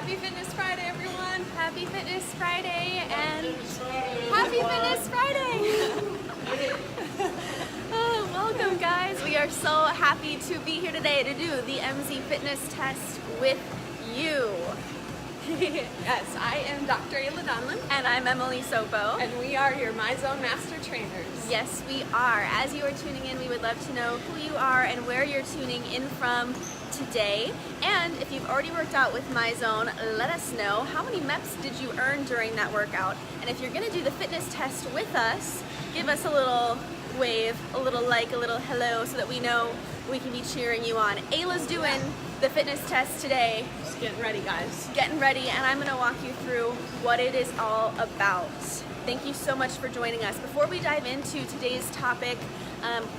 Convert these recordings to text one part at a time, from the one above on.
Happy Fitness Friday, everyone! Happy Fitness Friday and Happy Fitness Friday! Oh, welcome, guys. We are so happy to be here today to do the MZ Fitness test with you. Yes, I am Dr. Ayla And I'm Emily Sopo. and we are your Myzone Master Trainers. Yes, we are. As you are tuning in, we would love to know who you are and where you're tuning in from today. And if you've already worked out with Myzone, let us know how many MEPs did you earn during that workout. And if you're going to do the fitness test with us, give us a little wave, a little like, a little hello, so that we know we can be cheering you on. Ayla's doing the fitness test today. Just getting ready, guys. Getting ready, and I'm going to walk you through what it is all about. Thank you so much for joining us. Before we dive into today's topic,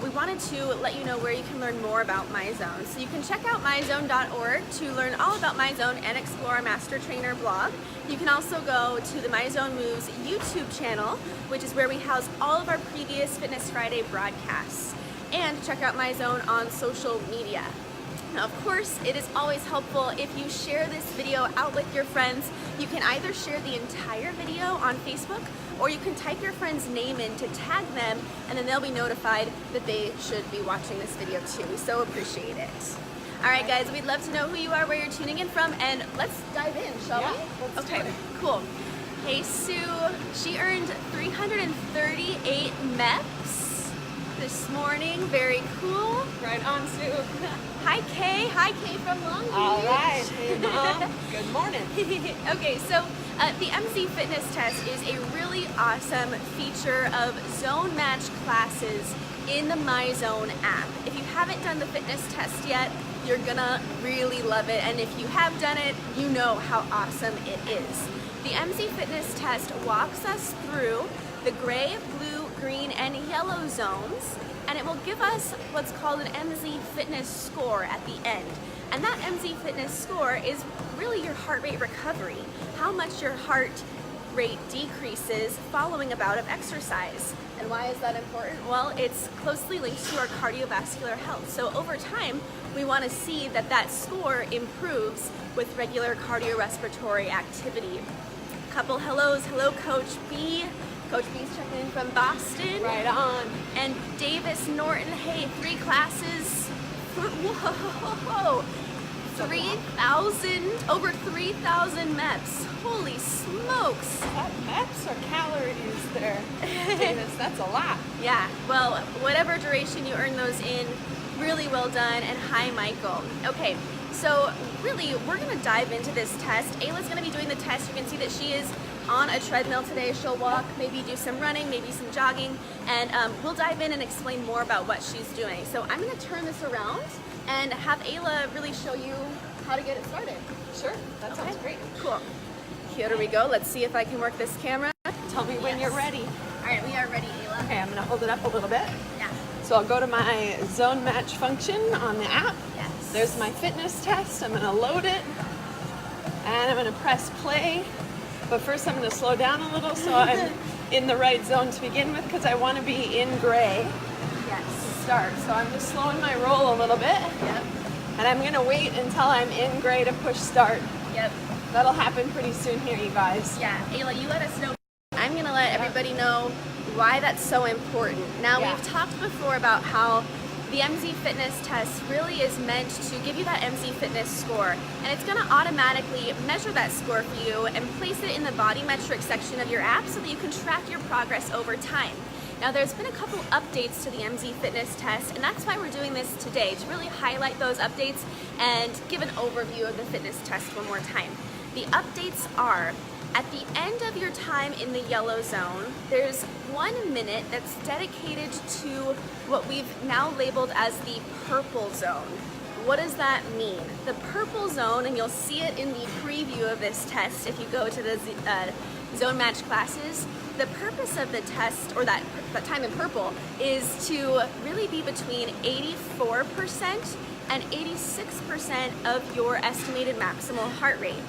we wanted to let you know where you can learn more about Myzone. So you can check out myzone.org to learn all about Myzone and explore our Master Trainer blog. You can also go to the Myzone Moves YouTube channel, which is where we house all of our previous Fitness Friday broadcasts. And check out Myzone on social media. Now, of course, it is always helpful if you share this video out with your friends. You can either share the entire video on Facebook, or you can type your friend's name in to tag them, and then they'll be notified that they should be watching this video too. We so appreciate it. All right, guys, we'd love to know who you are, where you're tuning in from, and let's dive in, shall we? Let's Okay, do it. cool. Hey, Sue, she earned 338 MEPs this morning. Very cool. Right on, Sue. Hi, Kay. Hi, Kay from Long Beach. All right. Hey, Mom. Good morning. Okay, so the MZ Fitness Test is a really awesome feature of zone match classes in the Myzone app. If you haven't done the fitness test yet, you're gonna really love it. And if you have done it, you know how awesome it is. The MZ Fitness Test walks us through the gray, blue, green, and yellow zones, and it will give us what's called an MZ Fitness score at the end. And that MZ Fitness score is really your heart rate recovery, how much your heart rate decreases following a bout of exercise. And why is that important? Well, it's closely linked to our cardiovascular health. So over time, we want to see that that score improves with regular cardiorespiratory activity. Couple hellos. Hello, Coach B. Coach B's checking in from Boston. Right on. And Davis Norton, hey, 3 classes. Whoa! 3,000, over 3,000 MEPs. Holy smokes. That MEPs or calories there, Davis? That's a lot. Yeah, well, whatever duration you earn those in, really well done. And hi, Michael. Okay, so really, we're gonna dive into this test. Ayla's gonna be doing the test. You can see that she is on a treadmill today. She'll walk, maybe do some running, maybe some jogging, and we'll dive in and explain more about what she's doing. So I'm gonna turn this around and have Ayla really show you how to get it started. Sure, that sounds great. Cool. Here we go. Let's see if I can work this camera. Tell me when you're ready. All right, we are ready, Ayla. Okay, I'm gonna hold it up a little bit. Yeah. So I'll go to my zone match function on the app. Yes. There's my fitness test. I'm gonna load it and I'm gonna press play. But first I'm gonna slow down a little so I'm in the right zone to begin with, because I wanna be in gray Yes. to start. So I'm just slowing my roll a little bit. Yep. And I'm gonna wait until I'm in gray to push start. Yep. That'll happen pretty soon here, you guys. Yeah. Ayla, you let us know. I'm gonna let everybody know why that's so important. Now, Yeah. we've talked before about how the MZ Fitness test really is meant to give you that MZ Fitness score, and it's going to automatically measure that score for you and place it in the body metrics section of your app so that you can track your progress over time. Now, there's been a couple updates to the MZ Fitness test, and that's why we're doing this today, to really highlight those updates and give an overview of the fitness test one more time. The updates are: at the end of your time in the yellow zone, there's 1 minute that's dedicated to what we've now labeled as the purple zone. What does that mean? The purple zone, and you'll see it in the preview of this test if you go to the zone match classes, the purpose of the test, or that time in purple, is to really be between 84% and 86% of your estimated maximal heart rate.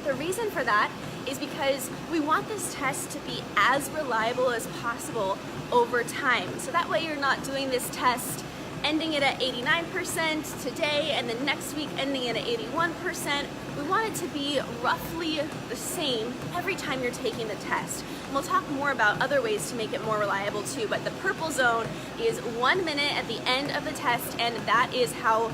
The reason for that is because we want this test to be as reliable as possible over time. So that way you're not doing this test ending it at 89% today, and then next week ending it at 81%. We want it to be roughly the same every time you're taking the test. And we'll talk more about other ways to make it more reliable too, but the purple zone is 1 minute at the end of the test, and that is how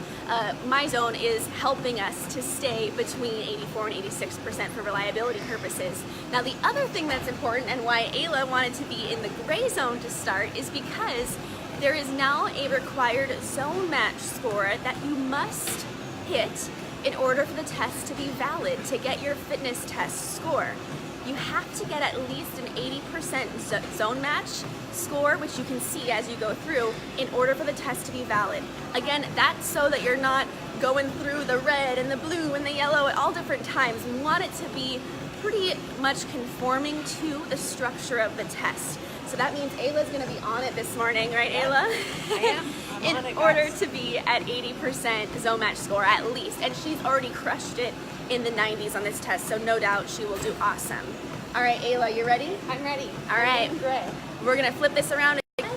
Myzone is helping us to stay between 84 and 86% for reliability purposes. Now the other thing that's important and why Ayla wanted to be in the gray zone to start is because there is now a required zone match score that you must hit in order for the test to be valid, to get your fitness test score. You have to get at least an 80% zone match score, which you can see as you go through, in order for the test to be valid. Again, that's so that you're not going through the red and the blue and the yellow at all different times. We want it to be pretty much conforming to the structure of the test. So that means Ayla's gonna be on it this morning, right, Ayla? I am. In order to be at 80% zone match score at least. And she's already crushed it in the 90s on this test, so no doubt she will do awesome. All right, Ayla, you ready? I'm ready. All right. Great. We're gonna flip this around again.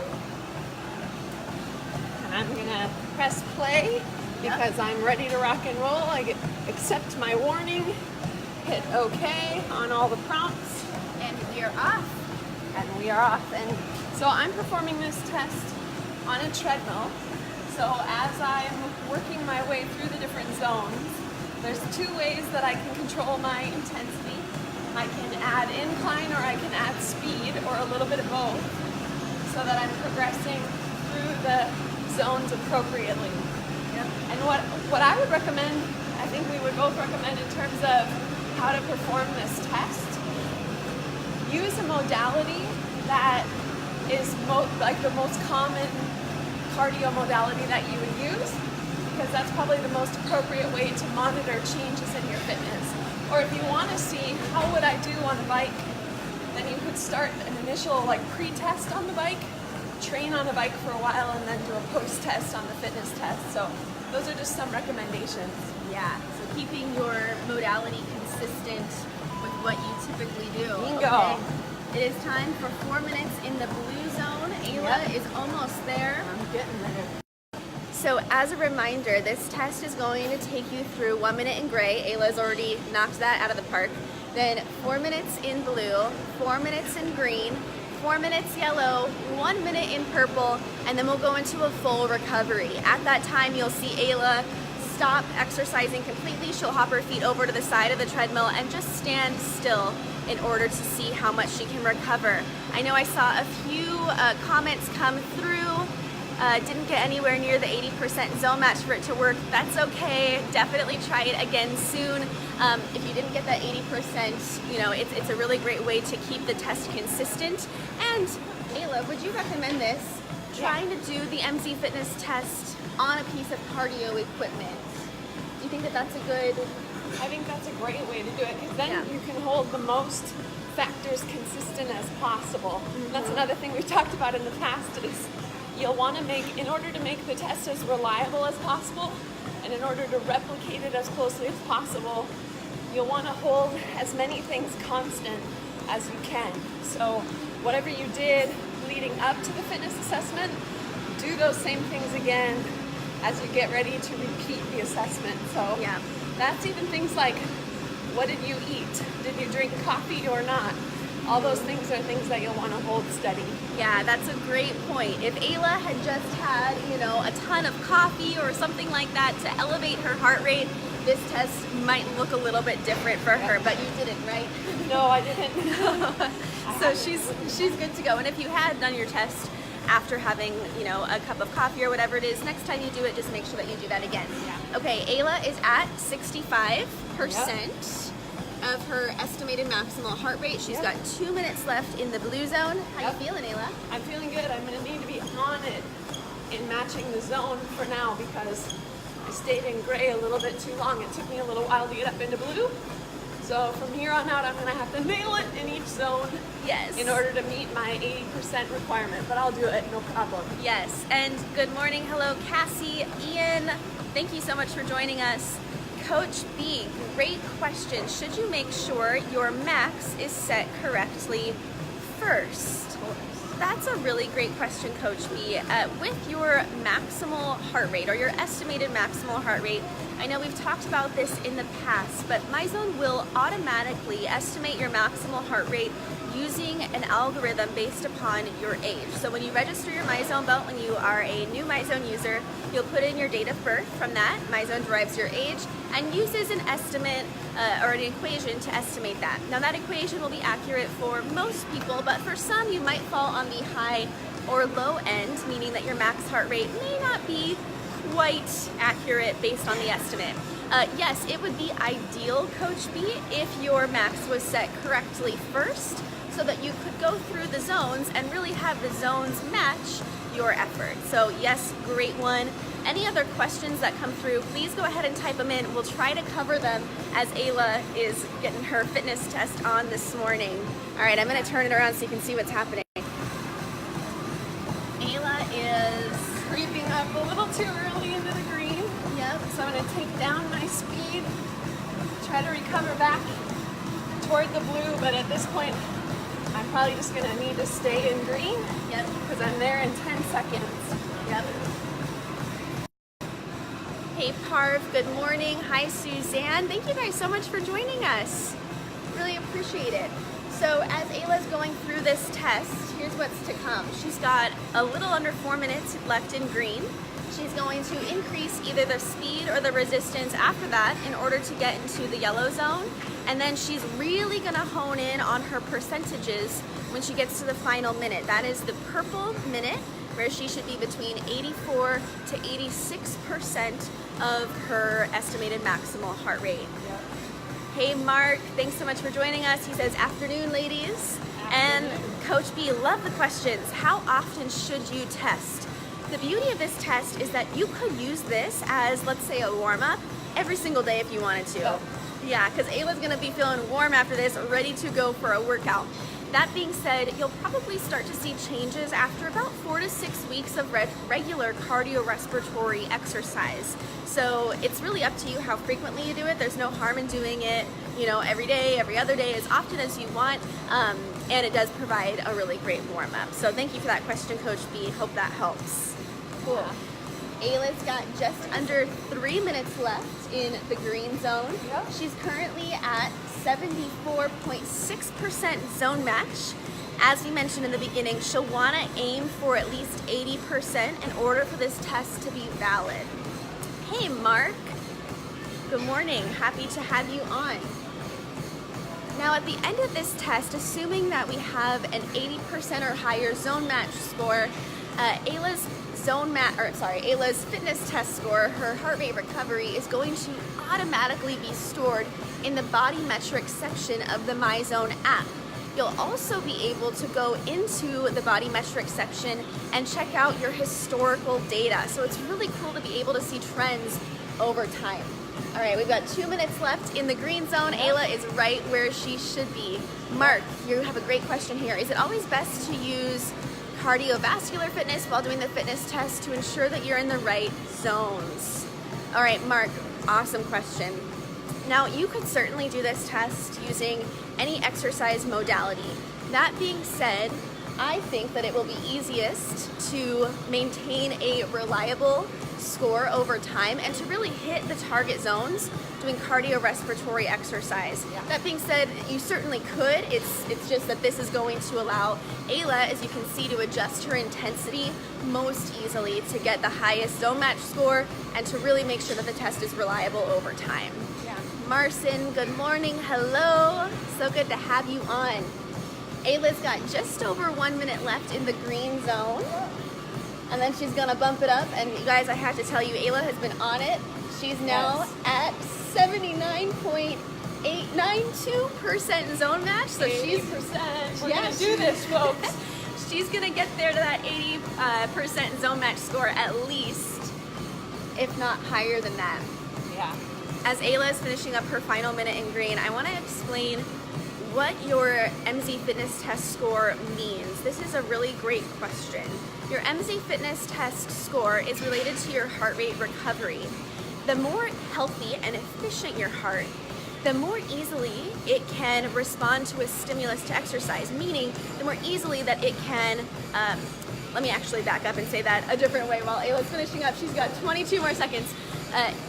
And I'm gonna press play because I'm ready to rock and roll. I accept my warning, hit OK on all the prompts, And we are off. and we are off. And so I'm performing this test on a treadmill. So as I'm working my way through the different zones, there's two ways that I can control my intensity. I can add incline or I can add speed, or a little bit of both, so that I'm progressing through the zones appropriately. Yep. And what I would recommend, I think we would both recommend in terms of how to perform this test, use a modality that is like the most common cardio modality that you would use, because that's probably the most appropriate way to monitor changes in your fitness. Or if you want to see how would I do on a bike, then you could start an initial like pre-test on the bike, train on a bike for a while, and then do a post-test on the fitness test. So those are just some recommendations. Yeah, so keeping your modality consistent with what you typically do. Bingo. Okay. It is time for 4 minutes in the blue zone. Ayla is almost there. I'm getting there. So as a reminder, this test is going to take you through 1 minute in gray. Ayla's already knocked that out of the park. Then 4 minutes in blue, 4 minutes in green, 4 minutes yellow, 1 minute in purple, and then we'll go into a full recovery. At that time, you'll see Ayla stop exercising completely. She'll hop her feet over to the side of the treadmill and just stand still in order to see how much she can recover. I know I saw a few comments come through. Didn't get anywhere near the 80% zone match for it to work. That's okay. Definitely try it again soon. If you didn't get that 80%, you know, it's a really great way to keep the test consistent. And Ayla, would you recommend this? Trying to do the MZ Fitness test on a piece of cardio equipment. Do you think that that's a good? I think that's a great way to do it, because then Yeah. you can hold the most factors consistent as possible. That's another thing we've talked about in the past is you'll want to make, in order to make the test as reliable as possible, and in order to replicate it as closely as possible, you'll want to hold as many things constant as you can. So whatever you did leading up to the fitness assessment, do those same things again as you get ready to repeat the assessment. So Yeah. that's even things like, what did you eat? Did you drink coffee or not? All those things are things that you'll want to hold steady. Yeah, that's a great point. If Ayla had just had, you know, a ton of coffee or something like that to elevate her heart rate, this test might look a little bit different for her, but you didn't, right? No, I didn't. So she's good to go. And if you had done your test after having, you know, a cup of coffee or whatever it is, next time you do it, just make sure that you do that again. Yeah. Okay, Ayla is at 65% of her estimated maximal heart rate. She's Yep. got 2 minutes left in the blue zone. How Yep. you feeling, Ayla? I'm feeling good. I'm going to need to be on it in matching the zone for now, because I stayed in gray a little bit too long. It took me a little while to get up into blue. So from here on out, I'm going to have to nail it in each zone Yes. in order to meet my 80% requirement, but I'll do it, no problem. Yes, and good morning. Hello, Cassie, Ian. Thank you so much for joining us. Coach B, great question. Should you make sure your max is set correctly first? that's a really great question, Coach B. With your maximal heart rate or your estimated maximal heart rate, I know we've talked about this in the past, but Myzone will automatically estimate your maximal heart rate using an algorithm based upon your age. So when you register your Myzone belt, when you are a new Myzone user, you'll put in your date of birth. From that, Myzone derives your age and uses an estimate or an equation to estimate that. Now that equation will be accurate for most people, but for some you might fall on the high or low end, meaning that your max heart rate may not be quite accurate based on the estimate. Yes, it would be ideal, Coach B, if your max was set correctly first, so that you could go through the zones and really have the zones match your effort. So yes, great one. Any other questions that come through, please go ahead and type them in. We'll try to cover them as Ayla is getting her fitness test on this morning. All right, I'm gonna turn it around so you can see what's happening. Ayla is Creeping up a little too early into the green. Yep. So I'm going to take down my speed, try to recover back toward the blue, but at this point, I'm probably just going to need to stay in green. Yep. Because I'm there in 10 seconds. Yep. Hey Parv, good morning. Hi Suzanne. Thank you guys so much for joining us. Really appreciate it. So as Ayla's going through this test, here's what's to come. She's got a little under 4 minutes left in green. She's going to increase either the speed or the resistance after that in order to get into the yellow zone. And then she's really gonna hone in on her percentages when she gets to the final minute. That is the purple minute, where she should be between 84 to 86% of her estimated maximal heart rate. Yep. Hey Mark, thanks so much for joining us. He says, afternoon ladies. And Coach B, love the questions. How often should you test? The beauty of this test is that you could use this as, let's say, a warm-up every single day if you wanted to. Oh. Yeah, because Ayla's gonna be feeling warm after this, ready to go for a workout. That being said, you'll probably start to see changes after about 4 to 6 weeks of regular cardiorespiratory exercise. So it's really up to you how frequently you do it. There's no harm in doing it, you know, every day, every other day, as often as you want. And it does provide a really great warm-up. So thank you for that question, Coach B. Hope that helps. Cool. Ayla's got just under 3 minutes left in the green zone. Yep. She's currently at 74.6% zone match. As we mentioned in the beginning, she'll want to aim for at least 80% in order for this test to be valid. Hey Mark, good morning, happy to have you on. Now at the end of this test, assuming that we have an 80% or higher zone match score, Ayla's fitness test score, her heart rate recovery, is going to automatically be stored in the body metrics section of the Myzone app. You'll also be able to go into the body metrics section and check out your historical data. So it's really cool to be able to see trends over time. All right, we've got 2 minutes left in the green zone. Ayla is right where she should be. Mark, you have a great question here. Is it always best to use cardiovascular fitness while doing the fitness test to ensure that you're in the right zones? All right, Mark, awesome question. Now, you could certainly do this test using any exercise modality. That being said, I think that it will be easiest to maintain a reliable score over time and to really hit the target zones doing cardiorespiratory exercise. Yeah. That being said, you certainly could. It's just that this is going to allow Ayla, as you can see, to adjust her intensity most easily to get the highest zone match score and to really make sure that the test is reliable over time. Yeah. Marcin, good morning, hello. So good to have you on. Ayla's got just over 1 minute left in the green zone. And then she's gonna bump it up. And you guys, I have to tell you, Ayla has been on it. She's now at 79.892% zone match. So 80%. We're Yeah, going to do this, folks. she's gonna get there to that 80% zone match score at least, if not higher than that. Yeah. As Ayla is finishing up her final minute in green, I want to explain what your MZ Fitness Test score means. This is a really great question. Your MZ Fitness Test score is related to your heart rate recovery. The more healthy and efficient your heart, the more easily it can respond to a stimulus to exercise, meaning the more easily that it can, let me actually back up and say that a different way while Ayla's finishing up. She's got 22 more seconds.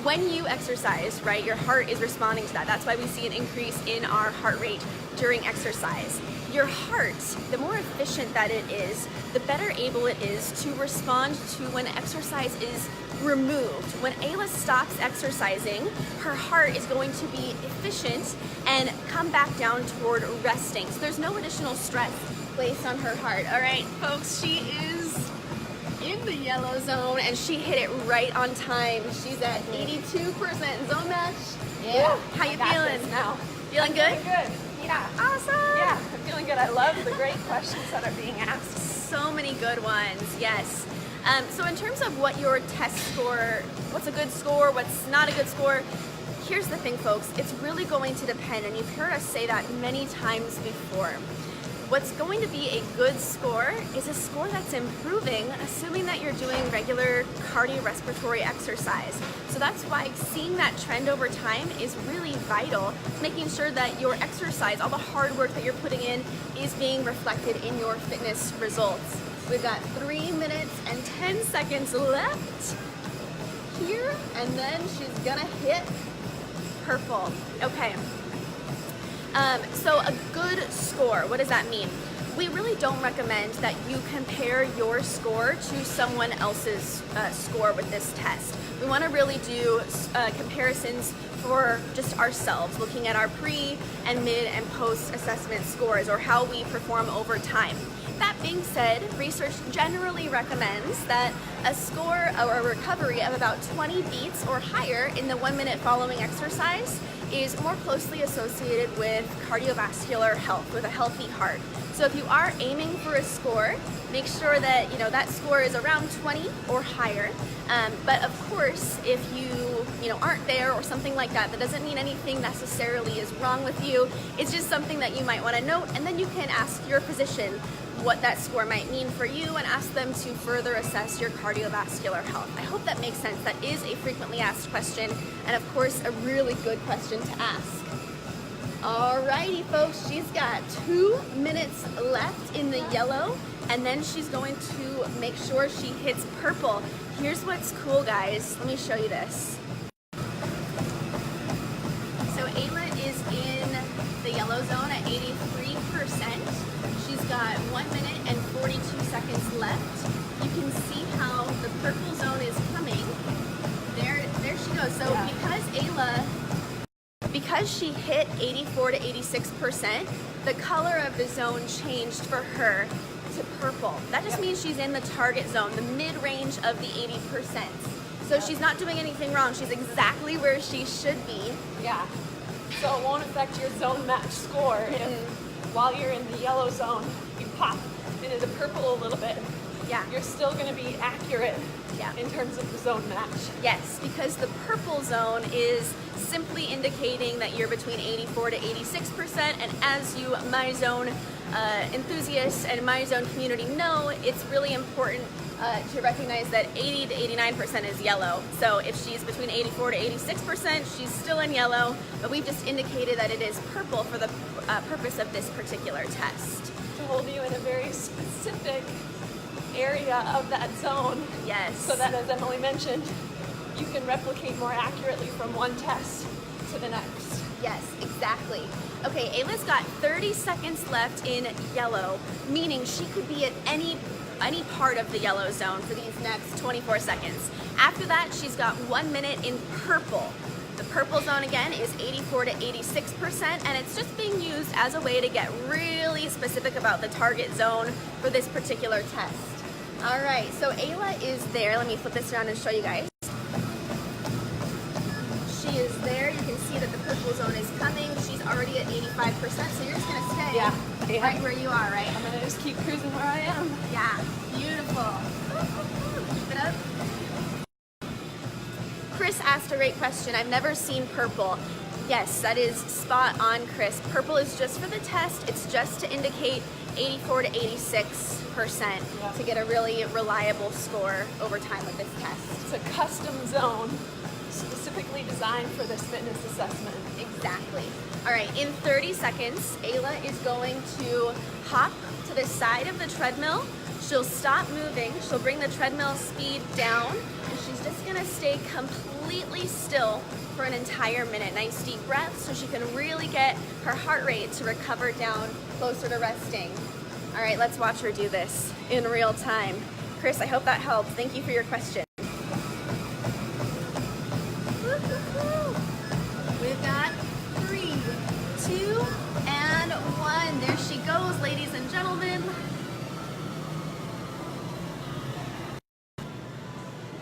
When you exercise, right, your heart is responding to that. That's why we see an increase in our heart rate during exercise. Your heart, the more efficient that it is, the better able it is to respond to when exercise is removed. When Ayla stops exercising, her heart is going to be efficient and come back down toward resting. So there's no additional stress placed on her heart. All right, folks, she is in the yellow zone and she hit it right on time. She's at 82% zone match. Yeah. How you feeling now? Feeling good? Feeling good. Yeah. Awesome. Yeah, I'm feeling good. I love the great questions that are being asked. So many good ones, yes. So in terms of what your test score, what's a good score, what's not a good score, here's the thing, folks. It's really going to depend, and you've heard us say that many times before. What's going to be a good score is a score that's improving, assuming that you're doing regular cardiorespiratory exercise. So that's why seeing that trend over time is really vital, making sure that your exercise, all the hard work that you're putting in, is being reflected in your fitness results. We've got 3 minutes and 10 seconds left here, and then she's gonna hit purple. Okay. So a good score, what does that mean? We really don't recommend that you compare your score to someone else's score with this test. We want to really do comparisons for just ourselves, looking at our pre and mid and post assessment scores or how we perform over time. That being said, research generally recommends that a score or a recovery of about 20 beats or higher in the 1 minute following exercise is more closely associated with cardiovascular health, with a healthy heart. So if you are aiming for a score, make sure that that score is around 20 or higher. But of course, if you aren't there or something like that, that doesn't mean anything necessarily is wrong with you. It's just something that you might want to note, and then you can ask your physician what that score might mean for you and ask them to further assess your cardiovascular health. I hope that makes sense. That is a frequently asked question, and of course, a really good question to ask. Alrighty, folks, she's got 2 minutes left in the yellow, and then she's going to make sure she hits purple. Here's what's cool, guys. Let me show you this. So Ayla is in the yellow zone at 83%. She's got 1 minute and 42 seconds left. You can see how the purple zone is coming. There she goes. So yeah. Because she hit 84 to 86%, the color of the zone changed for her to purple. That just means she's in the target zone, the mid-range of the 80%. So she's not doing anything wrong. She's exactly where she should be. Yeah. So it won't affect your zone match score if while you're in the yellow zone, you pop into the purple a little bit. Yeah. You're still going to be accurate in terms of the zone match. Yes, because the purple zone is simply indicating that you're between 84 to 86%, and as you Myzone enthusiasts and Myzone community know, it's really important to recognize that 80 to 89% is yellow. So if she's between 84 to 86%, she's still in yellow, but we've just indicated that it is purple for the purpose of this particular test. To hold you in a very specific area of that zone. Yes. So that, as Emily mentioned, you can replicate more accurately from one test to the next. Yes, exactly. Okay, Ayla's got 30 seconds left in yellow, meaning she could be at any part of the yellow zone for these next 24 seconds. After that, she's got 1 minute in purple. The purple zone again is 84 to 86%, and it's just being used as a way to get really specific about the target zone for this particular test. All right, so Ayla is there. Let me flip this around and show you guys. She is there. You can see that the purple zone is coming. She's already at 85%, so you're just gonna stay right where you are, right? I'm gonna just keep cruising where I am. Yeah, beautiful. Keep it up. Chris asked a great question. I've never seen purple. Yes, that is spot on, Chris. Purple is just for the test. It's just to indicate 84 to 86% to get a really reliable score over time with this test. It's a custom zone specifically designed for this fitness assessment. Exactly. Exactly. All right, in 30 seconds, Ayla is going to hop to the side of the treadmill. She'll stop moving. She'll bring the treadmill speed down, and she's just gonna stay completely still for an entire minute. Nice deep breath so she can really get her heart rate to recover down closer to resting. All right, let's watch her do this in real time. Chris, I hope that helped. Thank you for your question. We've got 3, 2, and 1. There she goes, ladies and gentlemen.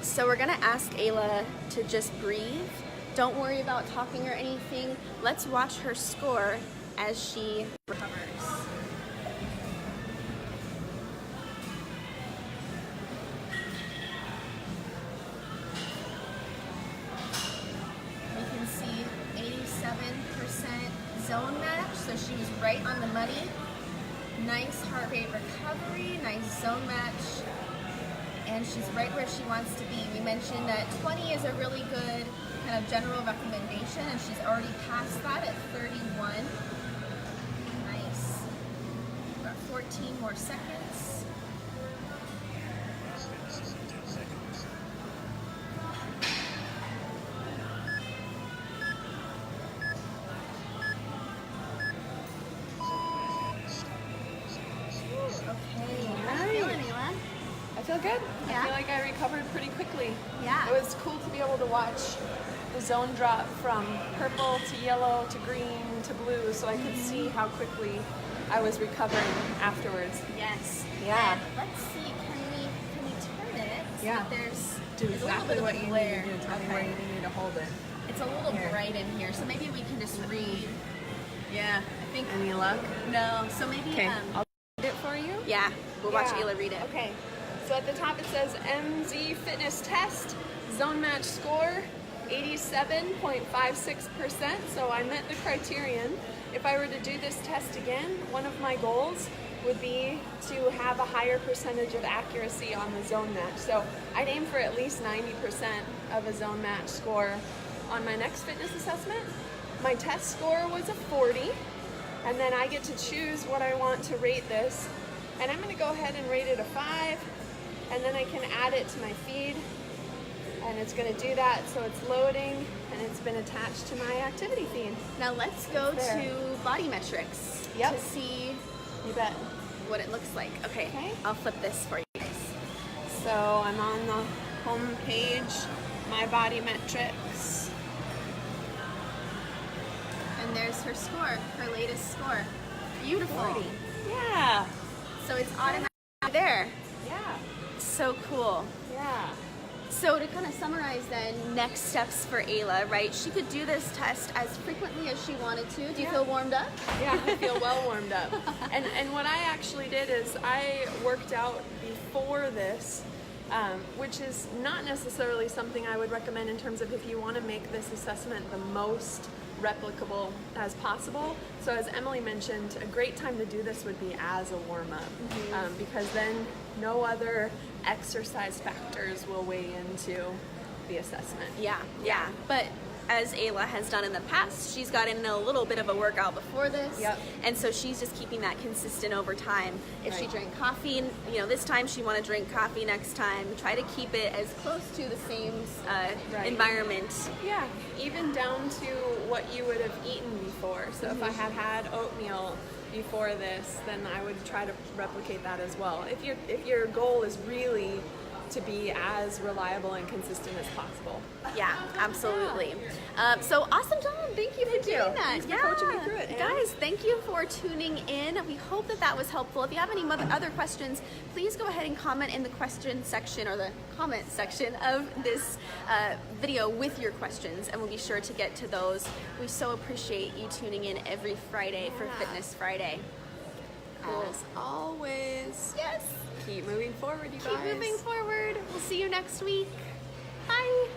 So we're gonna ask Ayla to just breathe. Don't worry about talking or anything. Let's watch her score as she recovers. You can see 87% zone match, so she was right on the money. Nice heart rate recovery, nice zone match, and she's right where she wants to be. We mentioned that 20 is a really good kind of general recommendation, and she's already passed that at 31. Nice. We've got 14 more seconds. Okay, how are you feeling, Ayla? I feel good. Yeah? I feel like I recovered pretty quickly. Yeah. It was cool to be able to watch the zone drop from purple to yellow to green to blue, so I could see how quickly I was recovering afterwards. Yes. Yeah. And let's see, can we turn it? So Yeah. that there's Do a little exactly bit of what a you glare. need to do. Tell me where you need me to hold it. It's a little Here. bright in here, so maybe we can just read. Yeah, I think. Any luck? No, so maybe. Okay, I'll read it for you. Yeah, we'll watch Yeah. Ayla read it. Okay, so at the top it says MZ Fitness Test, zone match score 87.56%, so I met the criterion. If I were to do this test again, one of my goals would be to have a higher percentage of accuracy on the zone match. So I'd aim for at least 90% of a zone match score on my next fitness assessment. My test score was a 40, and then I get to choose what I want to rate this. And I'm gonna go ahead and rate it a 5, and then I can add it to my feed, and it's gonna do that, so it's loading, and it's been attached to my activity feed. Now let's go It's there. to body metrics Yep. to see You bet. what it looks like. Okay, I'll flip this for you guys. So I'm on the home page, my body metrics. And there's her score, her latest score. Beautiful. 40. Yeah. So it's automatically there. Yeah. So cool. Yeah. So to kind of summarize then, next steps for Ayla, right? She could do this test as frequently as she wanted to. Do you feel warmed up? Yeah, I feel well warmed up. And what I actually did is I worked out before this, which is not necessarily something I would recommend in terms of if you want to make this assessment the most replicable as possible. So as Emily mentioned, a great time to do this would be as a warm-up, because then no other exercise factors will weigh into the assessment. Yeah. But as Ayla has done in the past, she's gotten a little bit of a workout before this. Yep. And so she's just keeping that consistent over time. If she Right. drank coffee, this time she want to drink coffee next time. Try to keep it as close to the same environment. Yeah, even down to what you would have eaten before. So if I had had oatmeal before this, then I would try to replicate that as well. If your goal is really to be as reliable and consistent as possible. Yeah, absolutely. So awesome job. Thank you for doing that. Thanks for coaching me through it, Ann. Guys, thank you for tuning in. We hope that was helpful. If you have any other questions, please go ahead and comment in the question section or the comment section of this video with your questions, and we'll be sure to get to those. We so appreciate you tuning in every Friday for Fitness Friday. Cool. As always, Yes. keep moving forward, you guys. Keep moving forward. We'll see you next week. Bye.